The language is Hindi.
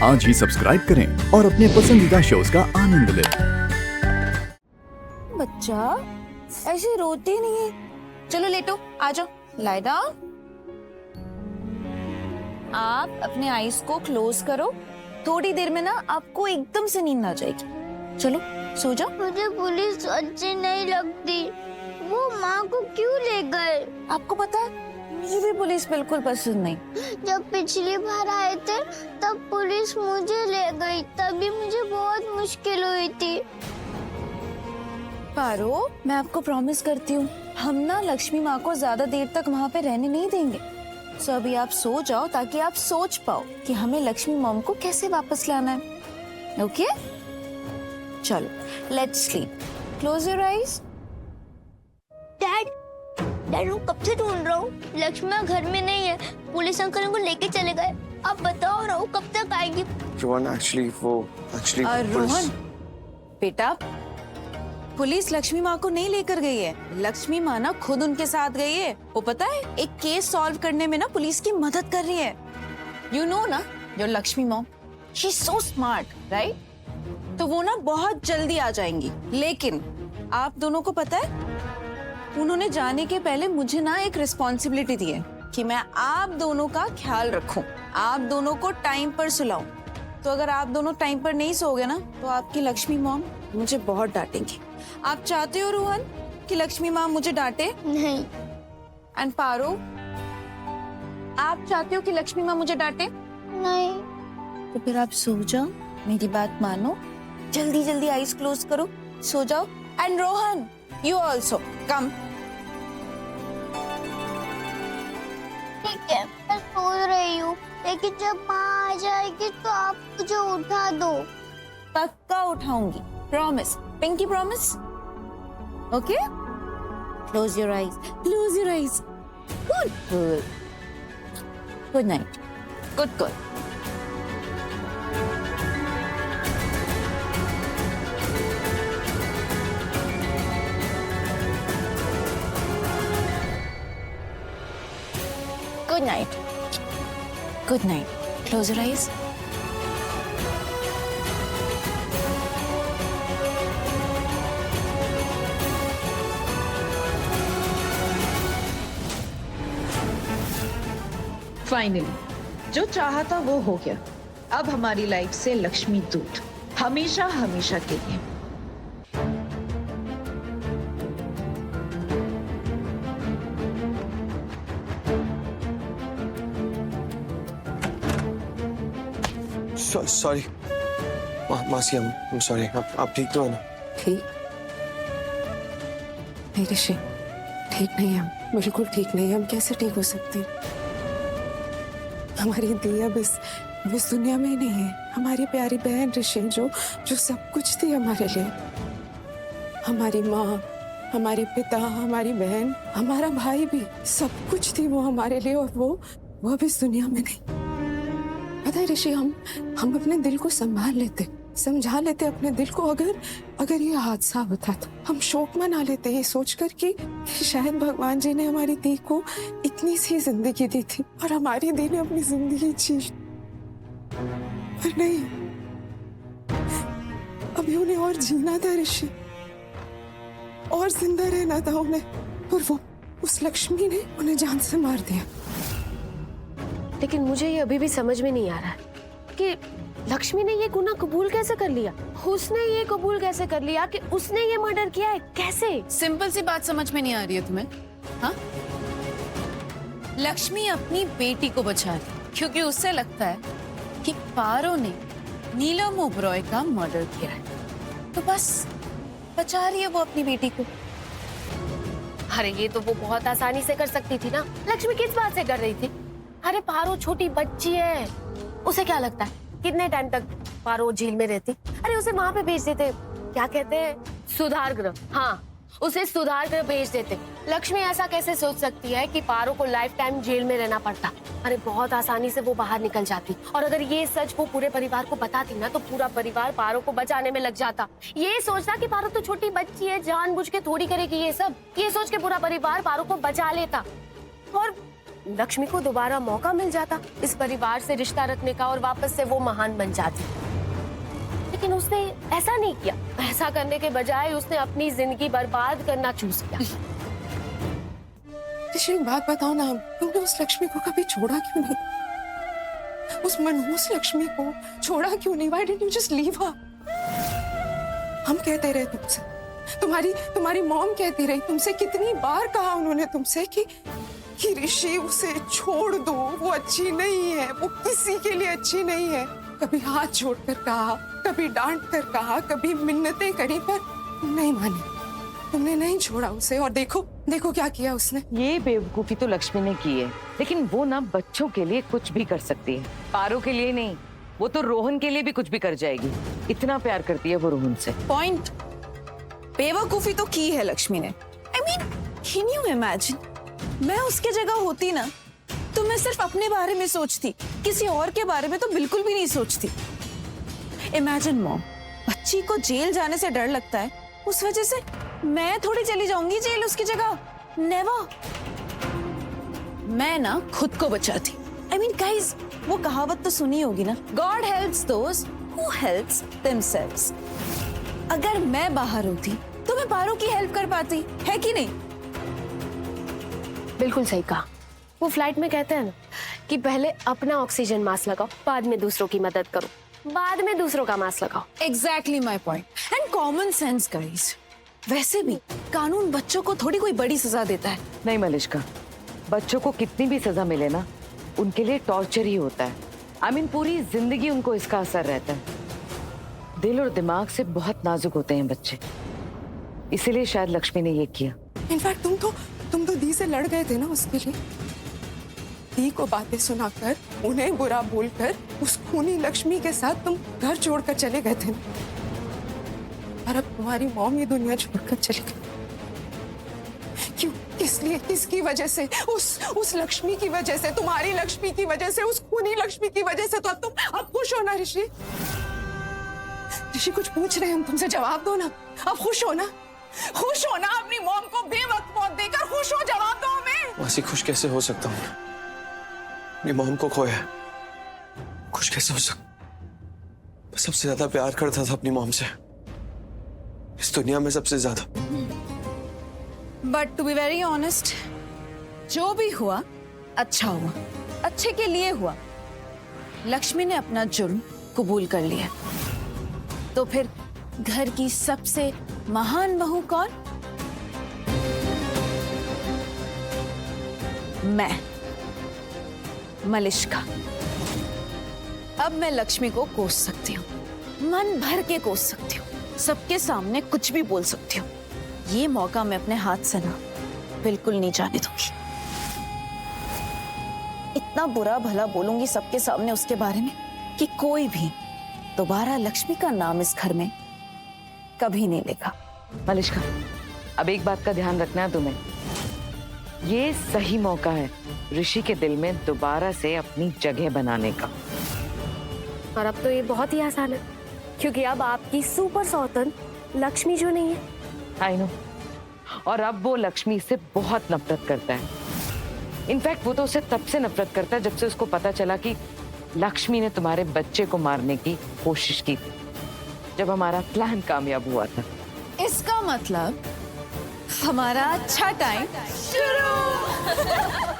आज ही सब्सक्राइब करें और अपने पसंदीदा शोज का आनंद लें। बच्चा ऐसे रोती नहीं है। चलो लेटो, आ जाओ, लाई डाउन। आप अपने आईज को क्लोज करो। थोड़ी देर में ना आपको एकदम से नींद आ जाएगी। चलो सो जाओ। मुझे पुलिस अच्छी नहीं लगती। वो माँ को क्यों ले गए? आपको पता है मुझे भी पुलिस बिल्कुल पसंद नहीं। जब पिछली बार आए थे तब पुलिस मुझे ले गई, तभी मुझे बहुत मुश्किल हुई थी। पारो, मैं आपको प्रॉमिस करती हूँ हम ना लक्ष्मी माँ को ज्यादा देर तक वहाँ पे रहने नहीं देंगे। सो अभी आप सो जाओ ताकि आप सोच पाओ कि हमें लक्ष्मी मॉम को कैसे वापस लाना है। ओके चलो let's sleep. Close your eyes. Dad, मैं कब से ढूंढ रहा हूँ। लक्ष्मी माँ घर में नहीं है, पुलिस अंकल उनको लेके चले गए। अब बताओ राहु कब तक आएगी? रोहन रोहन बेटा, पुलिस लक्ष्मी माँ को नहीं लेकर गई है। लक्ष्मी माँ ना खुद उनके साथ गई है। वो पता है एक केस सॉल्व करने में ना पुलिस की मदद कर रही है। यू नो ना your Lakshmi mom, she is so smart right. तो वो ना बहुत जल्दी आ जाएंगी। लेकिन आप दोनों को पता है उन्होंने जाने के पहले मुझे ना एक रिस्पॉन्सिबिलिटी दी है कि मैं आप दोनों का ख्याल रखूं, आप दोनों को टाइम पर सुलाऊं। तो अगर आप दोनों टाइम पर नहीं सोओगे ना तो आपकी लक्ष्मी मॉम मुझे बहुत डांटेंगी। आप चाहते हो रोहन कि लक्ष्मी माँ मुझे डांटे? नहीं। एंड पारो, आप चाहते हो कि लक्ष्मी माँ मुझे डांटे? नहीं। तो फिर आप सो जाओ, मेरी बात मानो, जल्दी जल्दी आईज क्लोज करो, सो जाओ। And Rohan you also come. ठीक है, मैं सो रही हूँ, लेकिन जब माँ आ जाएगी तो आप मुझे उठा दो। पक्का उठाऊंगी, promise, pinky promise. Okay close your eyes, close your eyes. Good good, good night, good good. Good night, good night, close your eyes. Finally जो चाहा था वो हो गया। अब हमारी लाइफ से लक्ष्मी दूर, हमेशा हमेशा के लिए। सॉरी मासी, I'm sorry। आप ठीक तो है ना? ठीक नहीं ऋषि, ठीक नहीं हम, बिल्कुल ठीक नहीं। हम कैसे ठीक हो सकते हैं? हमारी दी अब इस दुनिया में ही नहीं है। हमारी प्यारी बहन ऋषि जो सब कुछ थी हमारे लिए, हमारी माँ, हमारे पिता, हमारी बहन, हमारा भाई भी, सब कुछ थी वो हमारे लिए। और वो अब इस दुनिया में नहीं। पता है ऋषि, हम अपने दिल को संभाल लेते, समझा लेते अपने दिल को। अगर ये हादसा होता तो हम शोक मना लेते, ये सोचकर कि शायद भगवान जी ने हमारी दी को इतनी सी जिंदगी दी थी और हमारी दी ने अपनी जिंदगी जी। पर नहीं, अभी उन्हें और जीना था ऋषि, और जिंदा रहना था उन्हें। और वो उस लक्ष्मी ने उन्हें जान से मार दिया। लेकिन मुझे ये अभी भी समझ में नहीं आ रहा है कि लक्ष्मी ने ये गुनाह कबूल कैसे कर लिया। उसने ये कबूल कैसे कर लिया कि उसने ये मर्डर किया है? कैसे? सिंपल सी बात समझ में नहीं आ रही है तुम्हें? हाँ, लक्ष्मी अपनी बेटी को बचा रही क्योंकि उससे लगता है कि पारो ने नीलम ओबरॉय का मर्डर किया है, तो बस बचा रही है वो अपनी बेटी को। अरे ये तो वो बहुत आसानी से कर सकती थी ना। लक्ष्मी किस बात से कर रही थी? अरे पारो छोटी बच्ची है, उसे क्या लगता है कितने टाइम तक पारो जेल में रहती? अरे उसे वहां पे भेज देते, क्या कहते हैं, सुधार गृह। हाँ, उसे सुधार गृह भेज देते। लक्ष्मी ऐसा कैसे सोच सकती है कि पारो को लाइफ टाइम जेल में रहना पड़ता? अरे बहुत आसानी से वो बाहर निकल जाती। और अगर ये सच वो पूरे परिवार को बताती ना तो पूरा परिवार पारो को बचाने में लग जाता। ये सोचना कि पारो तो छोटी बच्ची है, जानबूझ के थोड़ी करेगी ये सब, ये सोच के पूरा परिवार पारो को बचा लेता। और लक्ष्मी को दोबारा मौका मिल जाता इस परिवार से रिश्ता रखने का और वापस से वो महान बन जाती। लेकिन उसने ऐसा नहीं किया। ऐसा करने के बजाय उसने अपनी जिंदगी बर्बाद करना चूज किया। ऋषि एक बात बताओ ना, तुमने उस लक्ष्मी को कभी छोड़ा क्यों नहीं? उस मनहूस लक्ष्मी को छोड़ा क्यों नहीं? Why didn't you just leave her? हम कहते रहे तुमसे, तुम्हारी मॉम कहती रही तुमसे, कितनी बार कहा उन्होंने तुमसे कि ऋषि उसे छोड़ दो, वो अच्छी नहीं है, वो किसी के लिए अच्छी नहीं है। कभी हाथ जोड़कर कहा, कभी डांट कर कहा, कभी मिन्नतें करी, पर तुम नहीं मानी, तुमने नहीं छोड़ा उसे। और देखो क्या किया उसने। ये बेवकूफी तो लक्ष्मी ने की है, लेकिन वो ना बच्चों के लिए कुछ भी कर सकती है, पारो के लिए नहीं। वो तो रोहन के लिए भी कुछ भी कर जाएगी, इतना प्यार करती है वो रोहन से। पॉइंट। बेवकूफी तो की है लक्ष्मी ने। I mean, can you imagine? मैं उसके जगह होती ना तो मैं सिर्फ अपने बारे में सोचती, किसी और के बारे में तो बिल्कुल भी नहीं सोचती। इमेजिन मॉम, बच्ची को जेल जाने से डर लगता है, उस वजह से मैं थोड़ी चली जाऊंगी जेल उसकी जगह। नेवर। मैं ना खुद को बचाती। I mean, guys, वो कहावत तो सुनी होगी ना, God helps those who helps themselves। अगर मैं बाहर होती तो मैं पारो की हेल्प कर पाती, है कि नहीं? बिल्कुल सही कहा। वो फ्लाइट में कहते हैं ना कि पहले अपना ऑक्सीजन मास्क लगाओ, बाद में दूसरों की मदद करो, बाद में दूसरों का मास्क लगाओ। Exactly my point. And common sense, guys। वैसे भी कानून बच्चों को थोड़ी कोई बड़ी सजा देता है। नहीं मलिश्का, बच्चों को कितनी भी सजा मिले ना, उनके लिए टॉर्चर ही होता है। I mean, पूरी जिंदगी उनको इसका असर रहता है। दिल और दिमाग से बहुत नाजुक होते हैं बच्चे, इसीलिए शायद लक्ष्मी ने ये किया। इनफैक्ट तुम तो दी से लड़ गए थे ना उसके लिए। दी को बातें सुनाकर, उन्हें बुरा बोलकर, उस खूनी लक्ष्मी के साथ तुम घर छोड़कर चले गए थे। और अब तुम्हारी मॉम ये दुनिया छोड़कर चली गई। क्यों? किस लिए? किसकी वजह से? उस लक्ष्मी की वजह से, तुम्हारी लक्ष्मी की वजह से, उस खूनी लक्ष्मी की वजह से। तो अब खुश हो ना ऋषि? ऋषि कुछ पूछ रहे हैं हम तुमसे, जवाब दो ना। अब खुश हो ना? खुश हो ना? अपनी मॉम को बेवक्त मौत देकर खुश हो, जवाब दो हमें। मासी खुश कैसे हो सकता हूँ? अपनी मॉम को खोया, खुश कैसे हो सकता? मैं सबसे ज्यादा प्यार करता था अपनी मॉम से, इस दुनिया में सबसे ज्यादा। But to be very honest, जो भी हुआ अच्छा हुआ, अच्छे के लिए हुआ। लक्ष्मी ने अपना जुर्म कबूल कर लिया। तो फिर घर की सबसे महान बहू कौन? मैं, मलिश्का। अब मैं लक्ष्मी को कोस सकती हूँ, मन भर के कोस सकती हूँ, सबके सामने कुछ भी बोल सकती हूँ। ये मौका मैं अपने हाथ से ना बिल्कुल नहीं जाने दूंगी। इतना बुरा भला बोलूंगी सबके सामने उसके बारे में कि कोई भी दोबारा लक्ष्मी का नाम इस घर में कभी नहीं लेगा। मलिश्का, अब एक बात का ध्यान रखना है तुम्हें, ये सही मौका है ऋषि के दिल में दोबारा से अपनी जगह बनाने का। और अब तो ये बहुत ही आसान है, क्योंकि अब आपकी सुपर सौतन लक्ष्मी जो नहीं है। I know. और अब वो लक्ष्मी से बहुत नफरत करता है। इनफैक्ट वो तो उसे तब से नफरत करता है जब से उसको पता चला कि लक्ष्मी ने तुम्हारे बच्चे को मारने की कोशिश की थी, जब हमारा प्लान कामयाब हुआ था। इसका मतलब हमारा अच्छा टाइम शुरू।